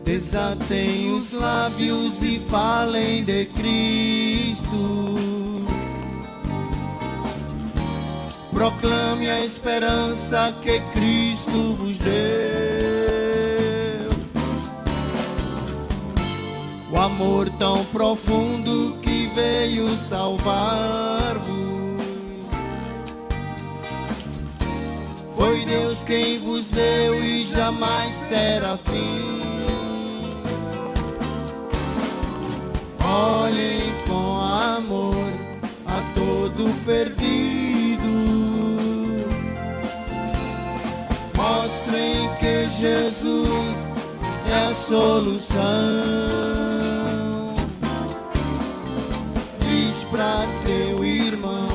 Desatem os lábios e falem de Cristo. Proclame a esperança que Cristo vos deu. O amor tão profundo que veio salvar-vos. Foi Deus quem vos deu e jamais terá fim. Olhem com amor a todo perdido. Mostrem que Jesus é a solução. Diz pra teu irmão,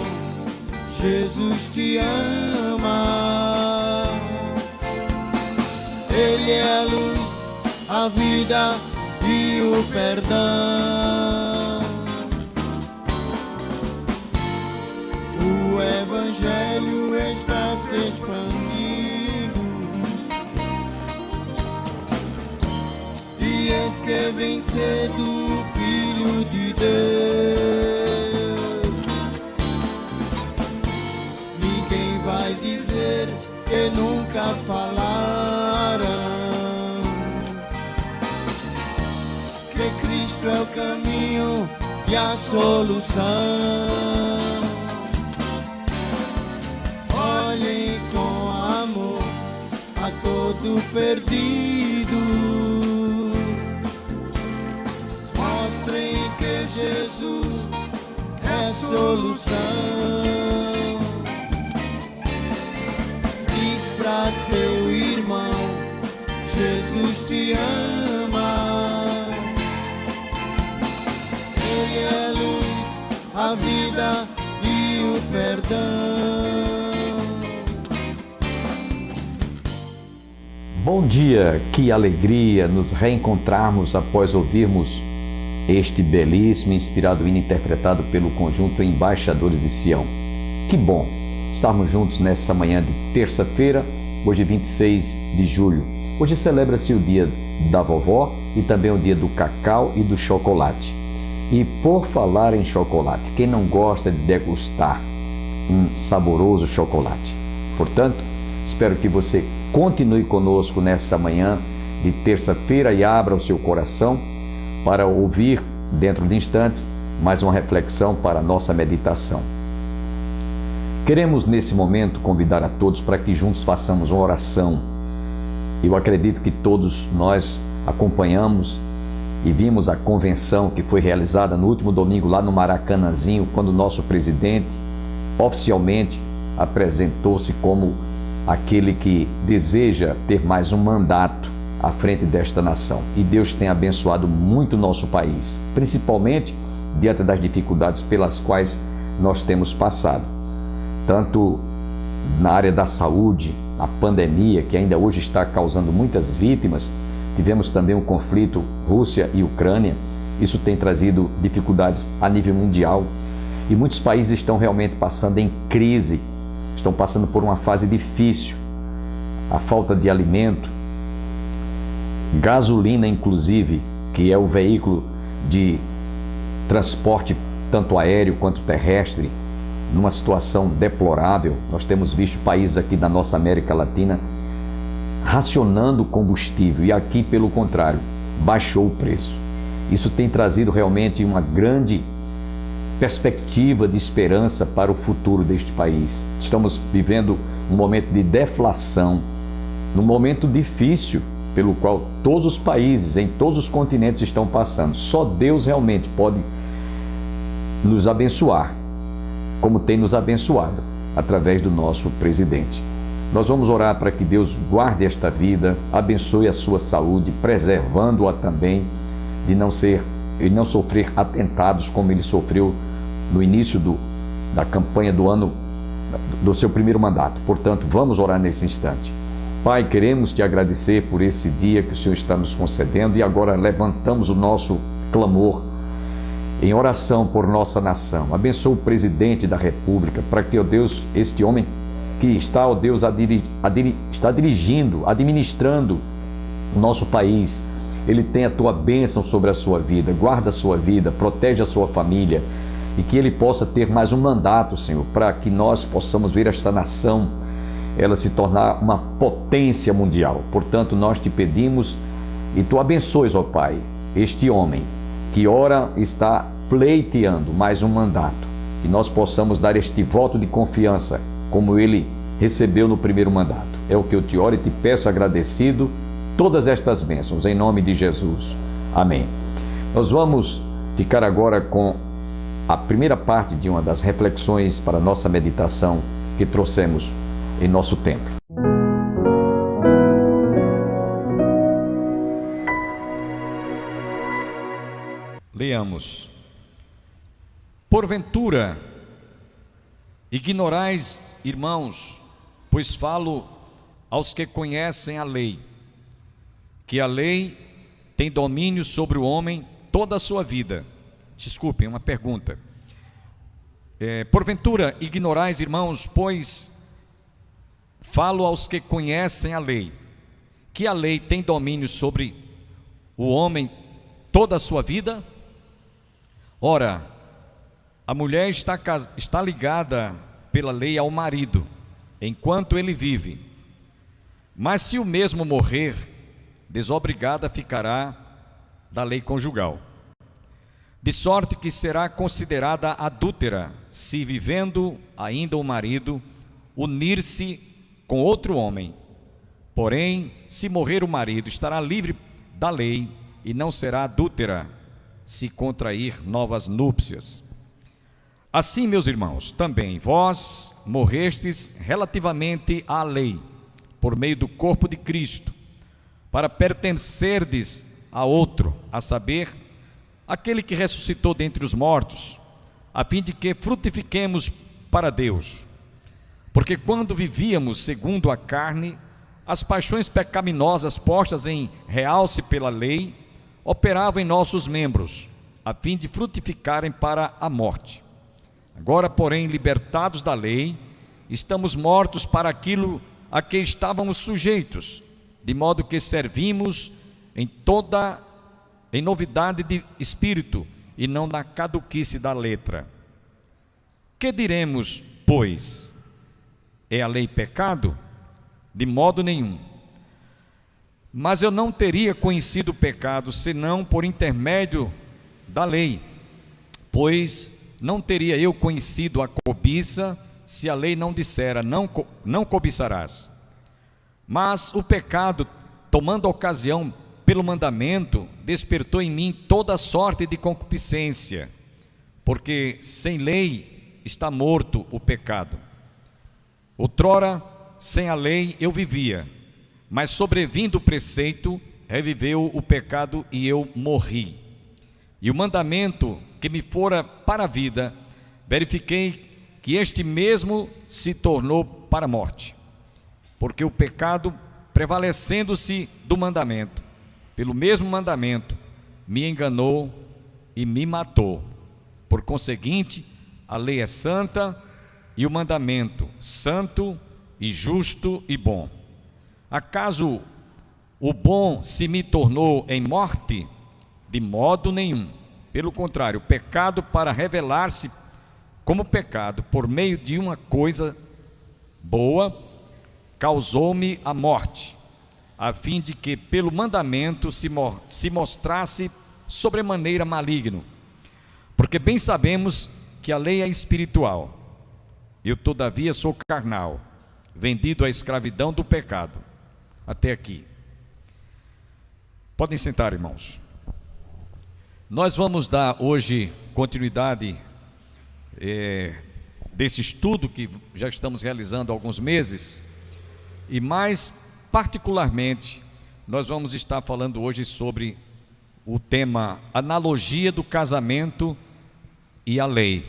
Jesus te ama. Ele é a luz, a vida e o perdão. O Evangelho está se expandindo, e eis que vem cedo o Filho de Deus. Ninguém vai dizer que nunca falaram que Cristo é o caminho e a solução. Olhem com amor a todo perdido. Mostrem que Jesus é a solução. Diz pra teu irmão, Jesus te ama. Ele é a luz, a vida e o perdão. Bom dia, que alegria nos reencontrarmos após ouvirmos este belíssimo e inspirado hino interpretado pelo conjunto Embaixadores de Sião. Que bom estarmos juntos nessa manhã de terça-feira, hoje 26 de julho. Hoje celebra-se o dia da vovó e também o dia do cacau e do chocolate. E por falar em chocolate, quem não gosta de degustar um saboroso chocolate? Portanto, espero que você continue conosco nessa manhã de terça-feira e abra o seu coração para ouvir, dentro de instantes, mais uma reflexão para a nossa meditação. Queremos, nesse momento, convidar a todos para que juntos façamos uma oração. Eu acredito que todos nós acompanhamos e vimos a convenção que foi realizada no último domingo lá no Maracanãzinho, quando o nosso presidente oficialmente apresentou-se como aquele que deseja ter mais um mandato à frente desta nação. E Deus tem abençoado muito o nosso país, principalmente diante das dificuldades pelas quais nós temos passado. Tanto na área da saúde, a pandemia, que ainda hoje está causando muitas vítimas, tivemos também o conflito Rússia e Ucrânia. Isso tem trazido dificuldades a nível mundial e muitos países estão realmente passando em crise, estão passando por uma fase difícil. A falta de alimento, gasolina inclusive, que é o veículo de transporte tanto aéreo quanto terrestre, numa situação deplorável. Nós temos visto países aqui da nossa América Latina racionando combustível e aqui, pelo contrário, baixou o preço. Isso tem trazido realmente uma grande perspectiva de esperança para o futuro deste país. Estamos vivendo um momento de deflação, num momento difícil pelo qual todos os países, em todos os continentes estão passando. Só Deus realmente pode nos abençoar, como tem nos abençoado através do nosso presidente. Nós vamos orar para que Deus guarde esta vida, abençoe a sua saúde, preservando-a também de não sofrer atentados como ele sofreu no início da campanha do ano do seu primeiro mandato. Portanto, vamos orar nesse instante. Pai, queremos te agradecer por esse dia que o Senhor está nos concedendo e agora levantamos o nosso clamor em oração por nossa nação. Abençoa o presidente da República para que, ó Deus, este homem que está, ó Deus, está dirigindo, administrando o nosso país, ele tenha a tua bênção sobre a sua vida, guarda a sua vida, protege a sua família e que ele possa ter mais um mandato, Senhor, para que nós possamos ver esta nação, ela se tornar uma potência mundial. Portanto, nós te pedimos e tu abençoes, ó Pai, este homem que ora está pleiteando mais um mandato e nós possamos dar este voto de confiança como ele recebeu no primeiro mandato. É o que eu te oro e te peço agradecido todas estas bênçãos em nome de Jesus. Amém. Nós vamos ficar agora com a primeira parte de uma das reflexões para a nossa meditação que trouxemos em nosso templo. Leamos. Porventura, ignorais, irmãos, pois falo aos que conhecem a lei, que a lei tem domínio sobre o homem toda a sua vida. Desculpem, uma pergunta. Porventura, ignorais, irmãos, pois falo aos que conhecem a lei, que a lei tem domínio sobre o homem toda a sua vida? Ora, a mulher está ligada pela lei ao marido, enquanto ele vive. Mas se o mesmo morrer, desobrigada ficará da lei conjugal. De sorte que será considerada adúltera, se vivendo ainda o marido, unir-se com outro homem. Porém, se morrer o marido, estará livre da lei e não será adúltera, se contrair novas núpcias. Assim, meus irmãos, também vós morrestes relativamente à lei, por meio do corpo de Cristo, para pertencerdes a outro, a saber, aquele que ressuscitou dentre os mortos, a fim de que frutifiquemos para Deus. Porque quando vivíamos segundo a carne, as paixões pecaminosas postas em realce pela lei, operavam em nossos membros, a fim de frutificarem para a morte. Agora, porém, libertados da lei, estamos mortos para aquilo a que estávamos sujeitos, de modo que servimos em novidade de espírito e não na caduquice da letra. Que diremos, pois? É a lei pecado? De modo nenhum. Mas eu não teria conhecido o pecado senão por intermédio da lei, pois não teria eu conhecido a cobiça se a lei não dissera, não cobiçarás. Mas o pecado, tomando ocasião pelo mandamento, despertou em mim toda sorte de concupiscência, porque sem lei está morto o pecado. Outrora, sem a lei eu vivia, mas sobrevindo o preceito, reviveu o pecado e eu morri. E o mandamento que me fora para a vida, verifiquei que este mesmo se tornou para a morte. Porque o pecado, prevalecendo-se do mandamento, pelo mesmo mandamento, me enganou e me matou. Por conseguinte, a lei é santa e o mandamento santo e justo e bom. Acaso o bom se me tornou em morte? De modo nenhum. Pelo contrário, o pecado, para revelar-se como pecado por meio de uma coisa boa, causou-me a morte, a fim de que pelo mandamento se mostrasse sobremaneira maligno. Porque bem sabemos que a lei é espiritual, eu todavia sou carnal, vendido à escravidão do pecado. Até aqui. Podem sentar, irmãos. Nós vamos dar hoje continuidade desse estudo que já estamos realizando há alguns meses, e mais particularmente nós vamos estar falando hoje sobre o tema analogia do casamento e a lei,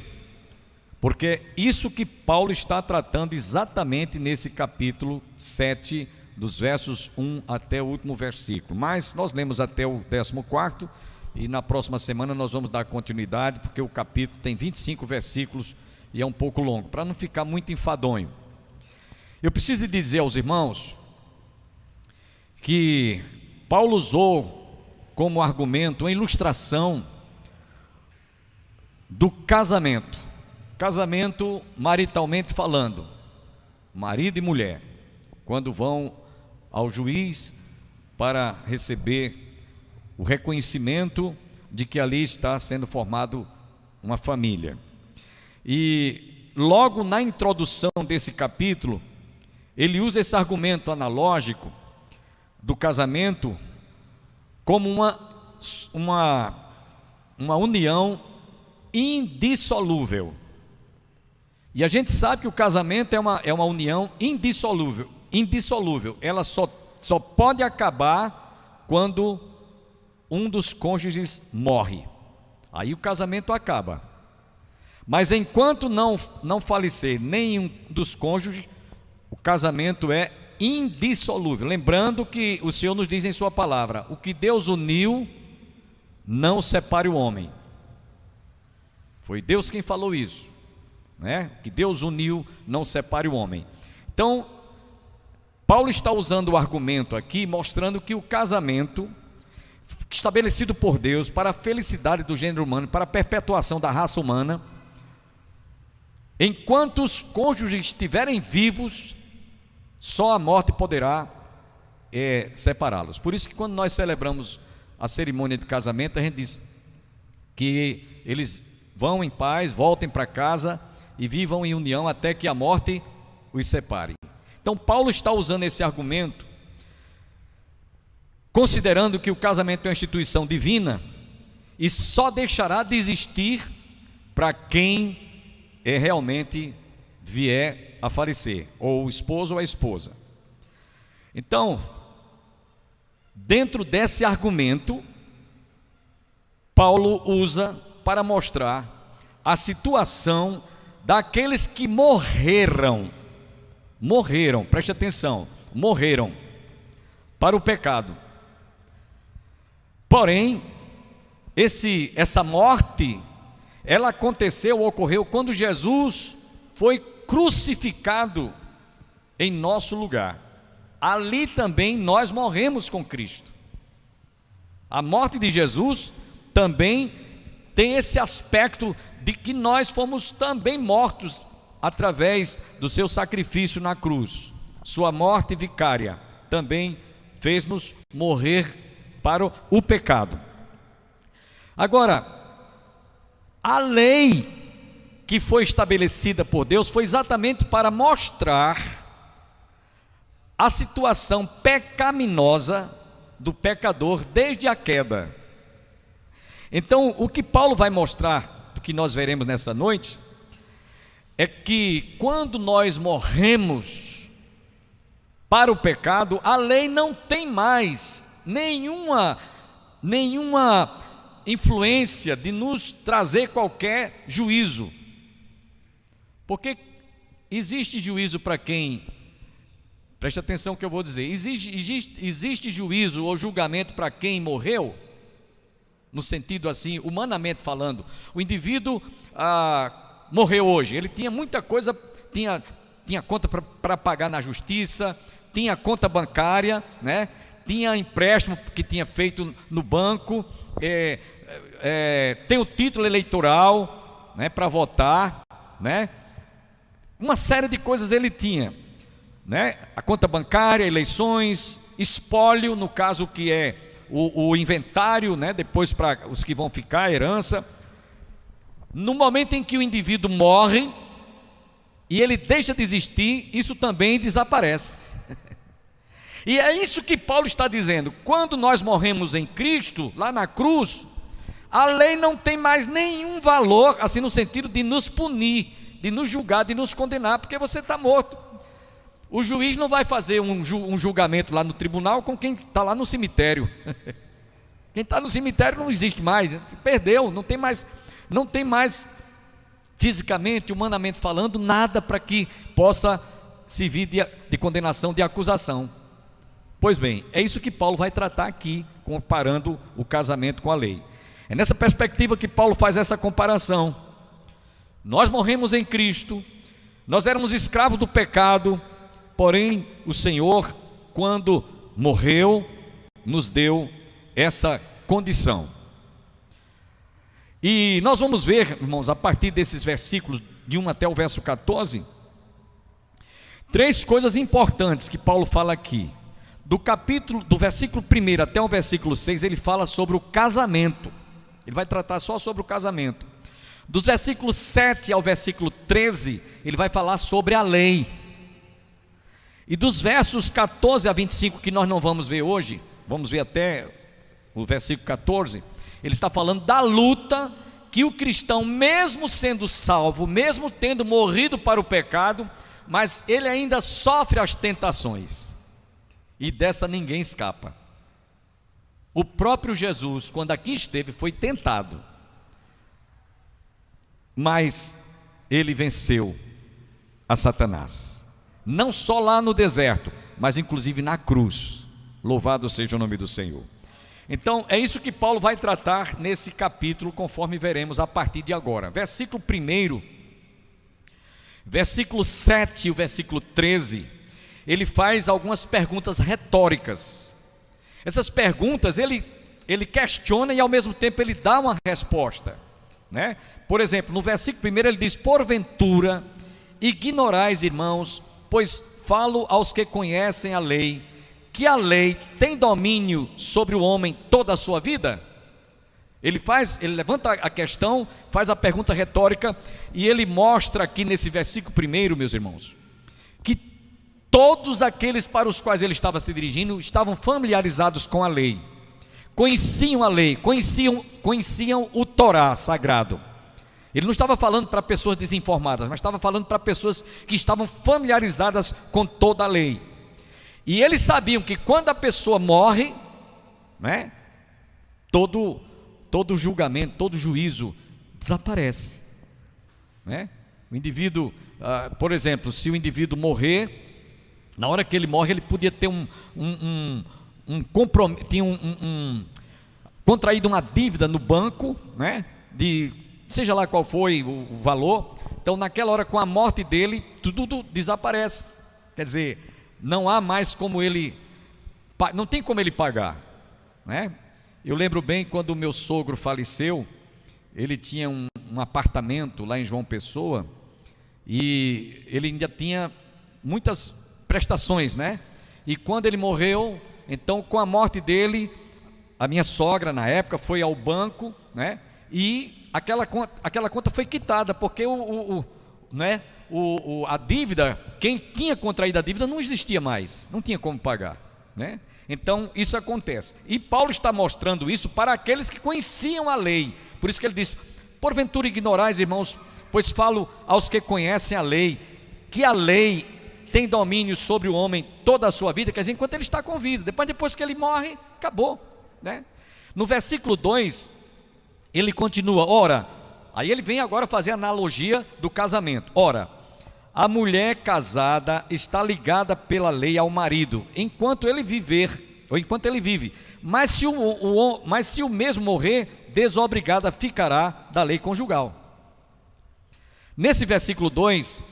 porque isso que Paulo está tratando exatamente nesse capítulo 7, dos versos 1 até o último versículo, mas nós lemos até o 14º, e na próxima semana nós vamos dar continuidade, porque o capítulo tem 25 versículos e é um pouco longo, para não ficar muito enfadonho. Eu preciso dizer aos irmãos que Paulo usou como argumento, uma ilustração do casamento. Casamento maritalmente falando, marido e mulher, quando vão ao juiz para receber o reconhecimento de que ali está sendo formado uma família. E logo na introdução desse capítulo, ele usa esse argumento analógico do casamento como uma união indissolúvel. E a gente sabe que o casamento é uma união indissolúvel. Ela só pode acabar quando um dos cônjuges morre. Aí o casamento acaba. Mas enquanto não falecer nenhum dos cônjuges, o casamento é indissolúvel. Lembrando que o Senhor nos diz em sua palavra: o que Deus uniu, não separe o homem. Foi Deus quem falou isso, né? Que Deus uniu, não separe o homem. Então, Paulo está usando o argumento aqui, mostrando que o casamento, estabelecido por Deus para a felicidade do gênero humano, para a perpetuação da raça humana, enquanto os cônjuges estiverem vivos, só a morte poderá separá-los. Por isso que quando nós celebramos a cerimônia de casamento, a gente diz que eles vão em paz, voltem para casa e vivam em união até que a morte os separe. Então Paulo está usando esse argumento, considerando que o casamento é uma instituição divina e só deixará de existir para quem realmente vier a falecer, ou o esposo ou a esposa. Então, dentro desse argumento, Paulo usa para mostrar a situação daqueles que morreram, preste atenção, morreram para o pecado. Porém, essa morte, ela ocorreu quando Jesus foi crucificado em nosso lugar. Ali também nós morremos com Cristo. A morte de Jesus também tem esse aspecto de que nós fomos também mortos através do seu sacrifício na cruz. Sua morte vicária também fez-nos morrer para o pecado. Agora, a lei que foi estabelecida por Deus foi exatamente para mostrar a situação pecaminosa do pecador desde a queda. Então, o que Paulo vai mostrar, do que nós veremos nessa noite, é que quando nós morremos para o pecado, a lei não tem mais nenhuma influência de nos trazer qualquer juízo. Porque existe juízo para quem, preste atenção no que eu vou dizer, existe juízo ou julgamento para quem morreu? No sentido assim, humanamente falando, o indivíduo morreu hoje, ele tinha muita coisa, tinha conta para pagar na justiça, tinha conta bancária, né? Tinha empréstimo que tinha feito no banco, tem o título eleitoral, né, para votar, né? Uma série de coisas ele tinha, né? A conta bancária, eleições, espólio, no caso que é o inventário, né? Depois para os que vão ficar, herança. No momento em que o indivíduo morre e ele deixa de existir, isso também desaparece. E é isso que Paulo está dizendo: quando nós morremos em Cristo, lá na cruz, a lei não tem mais nenhum valor, assim no sentido de nos punir, de nos julgar, de nos condenar, porque você está morto. O juiz não vai fazer um julgamento lá no tribunal com quem está lá no cemitério. Quem está no cemitério não existe mais, perdeu, não tem mais fisicamente, humanamente falando, nada para que possa servir de condenação, de acusação. Pois bem, é isso que Paulo vai tratar aqui, comparando o casamento com a lei. É nessa perspectiva que Paulo faz essa comparação. Nós morremos em Cristo, nós éramos escravos do pecado, porém o Senhor, quando morreu, nos deu essa condição. E nós vamos ver, irmãos, a partir desses versículos, de 1 até o verso 14, três coisas importantes que Paulo fala aqui. Do versículo 1 até o versículo 6, ele fala sobre o casamento. Ele vai tratar só sobre o casamento. Dos versículos 7 ao versículo 13, ele vai falar sobre a lei. E dos versos 14 a 25, que nós não vamos ver hoje, vamos ver até o versículo 14, ele está falando da luta que o cristão, mesmo sendo salvo, mesmo tendo morrido para o pecado, mas ele ainda sofre as tentações, e dessa ninguém escapa. O próprio Jesus, quando aqui esteve, foi tentado, mas ele venceu a Satanás, não só lá no deserto, mas inclusive na cruz. Louvado seja o nome do Senhor. Então é isso que Paulo vai tratar nesse capítulo, conforme veremos a partir de agora. Versículo 1, versículo 7 e o versículo 13, ele faz algumas perguntas retóricas. Essas perguntas ele questiona e ao mesmo tempo ele dá uma resposta, né? Por exemplo, no versículo 1 ele diz: porventura ignorais, irmãos, pois falo aos que conhecem a lei, que a lei tem domínio sobre o homem toda a sua vida? Ele levanta a questão, faz a pergunta retórica, e ele mostra aqui nesse versículo 1, meus irmãos, que todos aqueles para os quais ele estava se dirigindo estavam familiarizados com a lei, conheciam a lei, conheciam o Torá sagrado. Ele não estava falando para pessoas desinformadas, mas estava falando para pessoas que estavam familiarizadas com toda a lei. E eles sabiam que quando a pessoa morre, né, todo julgamento, todo juízo desaparece, né? O indivíduo, por exemplo, se o indivíduo morrer, na hora que ele morre, ele podia ter contraído uma dívida no banco, né, de seja lá qual foi o valor. Então naquela hora, com a morte dele, tudo desaparece. Quer dizer, não há mais como não tem como ele pagar, né? Eu lembro bem quando o meu sogro faleceu, ele tinha um apartamento lá em João Pessoa, e ele ainda tinha muitas prestações, né? E quando ele morreu, então com a morte dele, a minha sogra na época foi ao banco, né? E aquela conta foi quitada, porque a dívida, quem tinha contraído a dívida não existia mais, não tinha como pagar, né? Então isso acontece, e Paulo está mostrando isso para aqueles que conheciam a lei. Por isso que ele diz: porventura ignorais, irmãos, pois falo aos que conhecem a lei, que a lei tem domínio sobre o homem toda a sua vida. Quer dizer, enquanto ele está com vida, depois que ele morre, acabou, né? No versículo 2 ele continua: ora, aí ele vem agora fazer a analogia do casamento. Ora, a mulher casada está ligada pela lei ao marido, enquanto ele vive, mas se o mesmo morrer, desobrigada ficará da lei conjugal. Nesse versículo 2,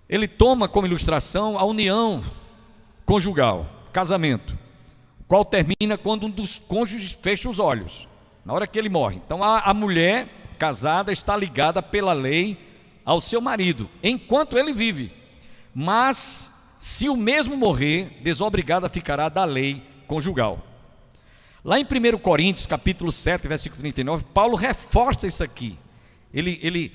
ele toma como ilustração a união conjugal, casamento, qual termina quando um dos cônjuges fecha os olhos, na hora que ele morre. Então a mulher casada está ligada pela lei ao seu marido, enquanto ele vive, mas se o mesmo morrer, desobrigada ficará da lei conjugal. Lá em 1 Coríntios capítulo 7, versículo 39, Paulo reforça isso aqui. Ele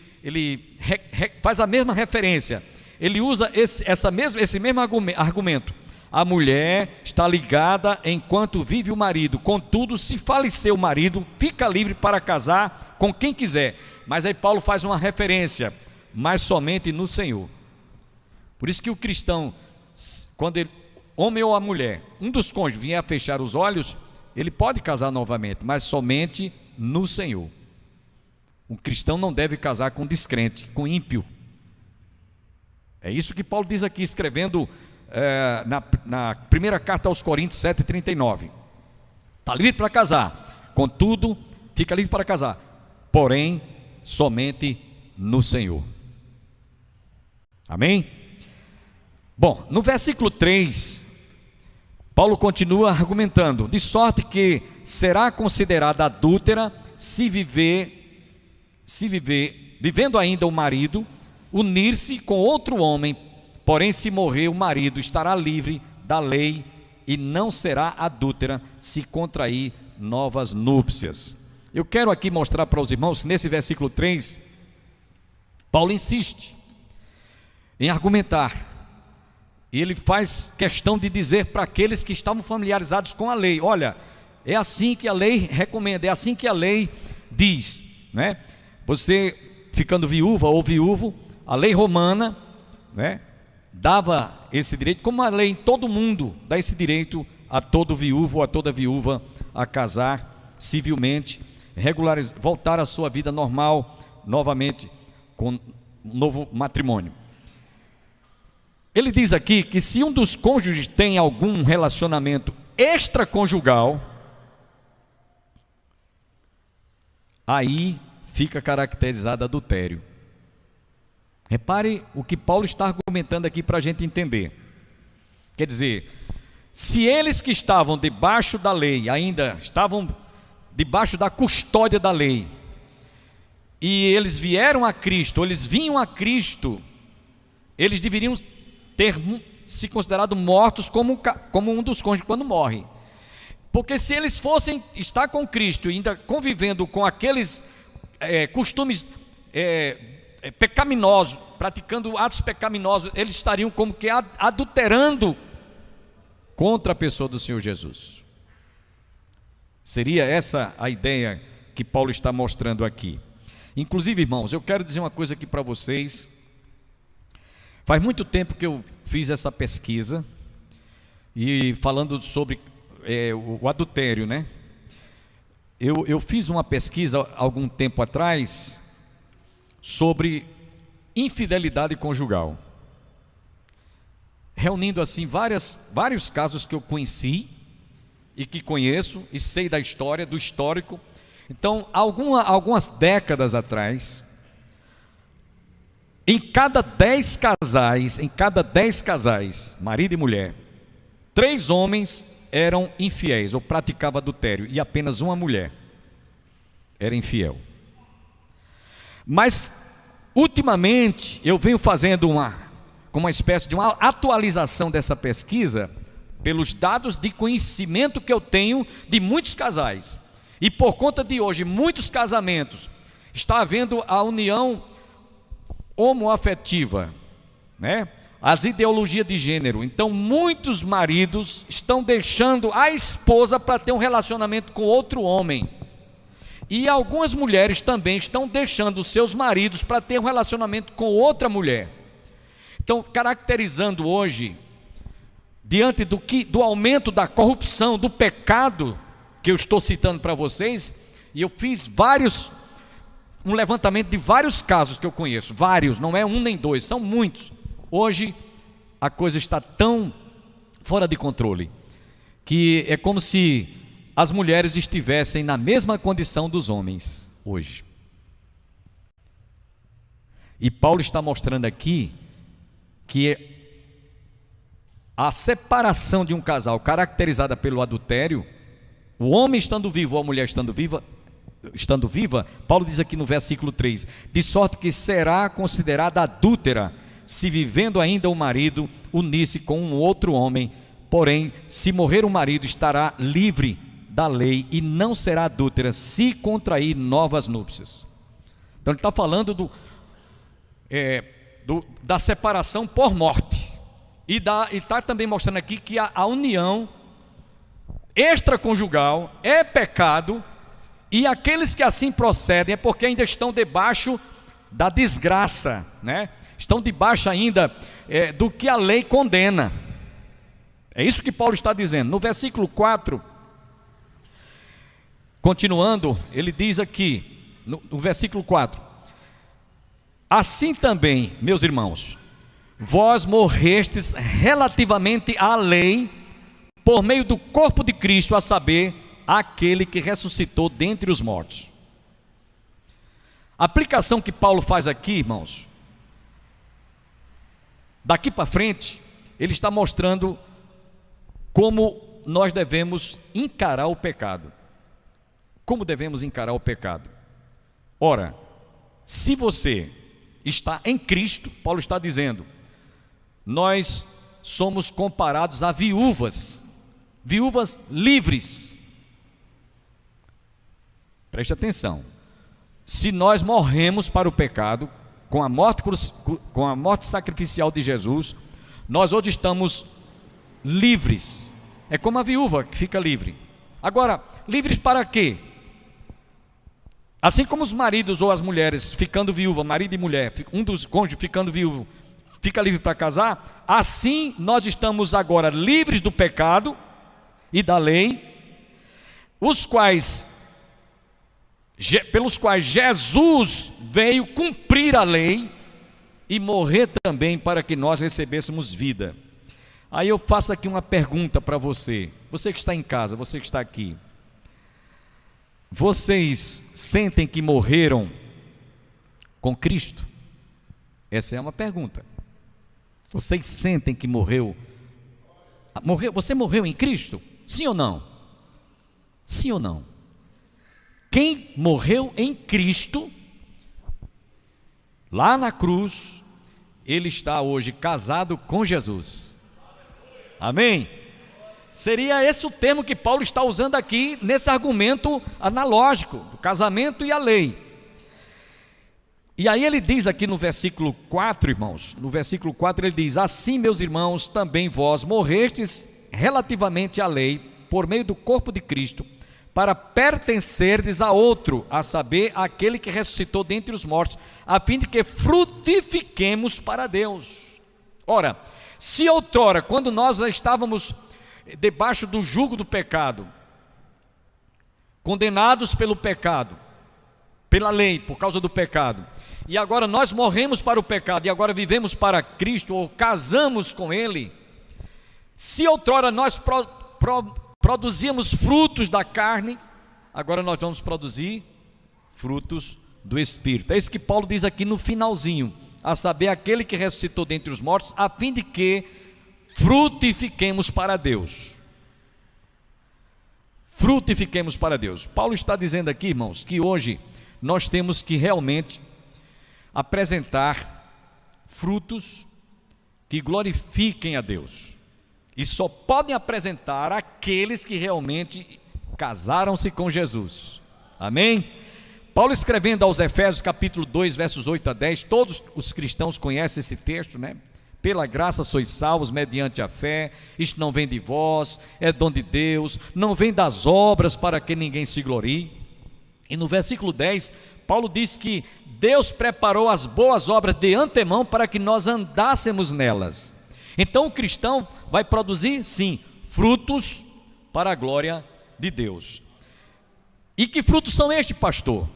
faz a mesma referência, ele usa esse mesmo argumento. A mulher está ligada enquanto vive o marido, contudo, se falecer o marido, fica livre para casar com quem quiser. Mas aí Paulo faz uma referência: mas somente no Senhor. Por isso que o cristão, quando ele, homem ou a mulher, um dos cônjuges vier a fechar os olhos, ele pode casar novamente, mas somente no Senhor. O cristão não deve casar com descrente, com ímpio. É isso que Paulo diz aqui, escrevendo na primeira carta aos Coríntios 7,39. Está livre para casar, contudo, fica livre para casar, porém, somente no Senhor. Amém? Bom, no versículo 3, Paulo continua argumentando: de sorte que será considerada adúltera se vivendo ainda o marido, unir-se com outro homem, porém se morrer o marido estará livre da lei e não será adúltera se contrair novas núpcias. Eu quero aqui mostrar para os irmãos que nesse versículo 3, Paulo insiste em argumentar. E ele faz questão de dizer para aqueles que estavam familiarizados com a lei: olha, é assim que a lei recomenda, é assim que a lei diz, né? Você ficando viúva ou viúvo, a lei romana, né, dava esse direito, como a lei em todo mundo dá esse direito a todo viúvo ou a toda viúva a casar civilmente, voltar à sua vida normal novamente com um novo matrimônio. Ele diz aqui que se um dos cônjuges tem algum relacionamento extraconjugal, aí fica caracterizado adultério. Repare o que Paulo está argumentando aqui para a gente entender. Quer dizer, se eles que estavam debaixo da lei, ainda estavam debaixo da custódia da lei, e eles vieram a Cristo, eles vinham a Cristo, eles deveriam ter se considerado mortos como um dos cônjuges quando morre. Porque se eles fossem estar com Cristo e ainda convivendo com aqueles costumes pecaminosos, praticando atos pecaminosos, eles estariam como que adulterando contra a pessoa do Senhor Jesus. Seria essa a ideia que Paulo está mostrando aqui. Inclusive, irmãos, eu quero dizer uma coisa aqui para vocês. Faz muito tempo que eu fiz essa pesquisa, e falando sobre o adultério, né? Eu fiz uma pesquisa algum tempo atrás sobre infidelidade conjugal, reunindo assim vários casos que eu conheci e que conheço e sei da história, do histórico. Então, algumas décadas atrás, em cada 10 casais, marido e mulher, 3 homens eram infiéis ou praticavam adultério, e apenas uma mulher era infiel. Mas ultimamente eu venho fazendo uma espécie de uma atualização dessa pesquisa, pelos dados de conhecimento que eu tenho de muitos casais, e por conta de hoje muitos casamentos está havendo a união homoafetiva, né? As ideologias de gênero. Então muitos maridos estão deixando a esposa para ter um relacionamento com outro homem, e algumas mulheres também estão deixando os seus maridos para ter um relacionamento com outra mulher. Então, caracterizando hoje, diante do aumento da corrupção, do pecado que eu estou citando para vocês, e eu fiz um levantamento de vários casos que eu conheço, vários, não é um nem dois, são muitos. Hoje a coisa está tão fora de controle, que é como se as mulheres estivessem na mesma condição dos homens hoje. E Paulo está mostrando aqui que a separação de um casal caracterizada pelo adultério, o homem estando vivo ou a mulher estando viva, Paulo diz aqui no versículo 3, de sorte que será considerada adúltera se vivendo ainda o marido unir-se com um outro homem, porém se morrer o marido estará livre da lei e não será adúltera se contrair novas núpcias. Então ele está falando da separação por morte, e está também mostrando aqui que a união extraconjugal é pecado, e aqueles que assim procedem é porque ainda estão debaixo da desgraça, né? Estão debaixo ainda do que a lei condena. É isso que Paulo está dizendo. No versículo 4, continuando, ele diz aqui, no versículo 4, assim também, meus irmãos, vós morrestes relativamente à lei, por meio do corpo de Cristo, a saber, aquele que ressuscitou dentre os mortos. A aplicação que Paulo faz aqui, irmãos, daqui para frente, ele está mostrando como nós devemos encarar o pecado? Como devemos encarar o pecado? Ora, se você está em Cristo, Paulo está dizendo, nós somos comparados a viúvas livres. Preste atenção. Se nós morremos para o pecado, com a morte sacrificial de Jesus, nós hoje estamos livres. É como a viúva que fica livre. Agora, livres para quê? Assim como os maridos ou as mulheres ficando viúva, marido e mulher, um dos cônjuges ficando viúvo, fica livre para casar, assim nós estamos agora livres do pecado e da lei, pelos quais Jesus veio cumprir a lei e morrer também para que nós recebêssemos vida. Aí eu faço aqui uma pergunta para você que está em casa, você que está aqui. Vocês sentem que morreram com Cristo? Essa é uma pergunta. Vocês sentem que você morreu em Cristo? Sim ou não? Sim ou não? Quem morreu em Cristo, lá na cruz, ele está hoje casado com Jesus. Amém? Seria esse o termo que Paulo está usando aqui, nesse argumento analógico, do casamento e a lei. E aí ele diz aqui no versículo 4, irmãos, no versículo 4 ele diz, assim meus irmãos, também vós morrestes relativamente à lei, por meio do corpo de Cristo, para pertencerdes a outro, a saber, aquele que ressuscitou dentre os mortos, a fim de que frutifiquemos para Deus. Ora, se outrora, quando nós estávamos debaixo do jugo do pecado, condenados pelo pecado, pela lei, por causa do pecado, e agora nós morremos para o pecado, e agora vivemos para Cristo, ou casamos com Ele, se outrora nós produzíamos frutos da carne, agora nós vamos produzir frutos do Espírito. É isso que Paulo diz aqui no finalzinho, a saber, aquele que ressuscitou dentre os mortos, a fim de que frutifiquemos para Deus. Frutifiquemos para Deus. Paulo está dizendo aqui, irmãos, que hoje nós temos que realmente apresentar frutos que glorifiquem a Deus. E só podem apresentar aqueles que realmente casaram-se com Jesus. Amém? Paulo escrevendo aos Efésios capítulo 2, versos 8 a 10, todos os cristãos conhecem esse texto, né? Pela graça sois salvos mediante a fé, isto não vem de vós, é dom de Deus, não vem das obras para que ninguém se glorie. E no versículo 10, Paulo diz que Deus preparou as boas obras de antemão para que nós andássemos nelas. Então o cristão vai produzir, sim, frutos para a glória de Deus. E que frutos são estes, pastor?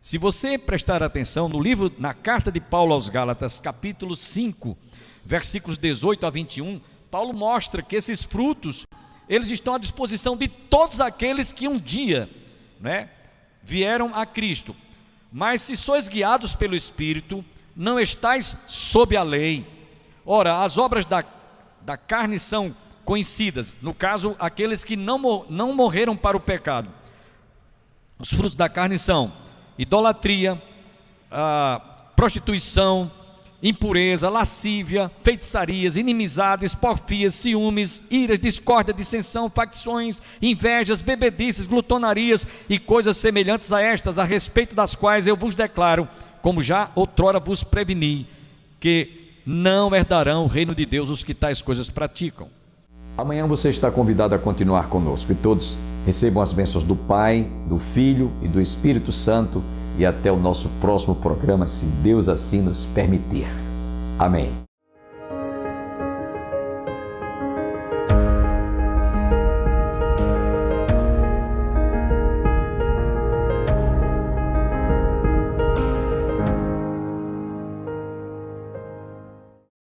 Se você prestar atenção no livro, na carta de Paulo aos Gálatas, capítulo 5, versículos 18 a 21, Paulo mostra que esses frutos, eles estão à disposição de todos aqueles que um dia, né, vieram a Cristo. Mas se sois guiados pelo Espírito, não estáis sob a lei. Ora, as obras da carne são conhecidas, no caso, aqueles que não morreram para o pecado. Os frutos da carne são idolatria, prostituição, impureza, lascívia, feitiçarias, inimizades, porfias, ciúmes, iras, discórdia, dissensão, facções, invejas, bebedices, glutonarias e coisas semelhantes a estas, a respeito das quais eu vos declaro, como já outrora vos preveni, que não herdarão o reino de Deus os que tais coisas praticam. Amanhã você está convidado a continuar conosco e todos recebam as bênçãos do Pai, do Filho e do Espírito Santo e até o nosso próximo programa, se Deus assim nos permitir. Amém.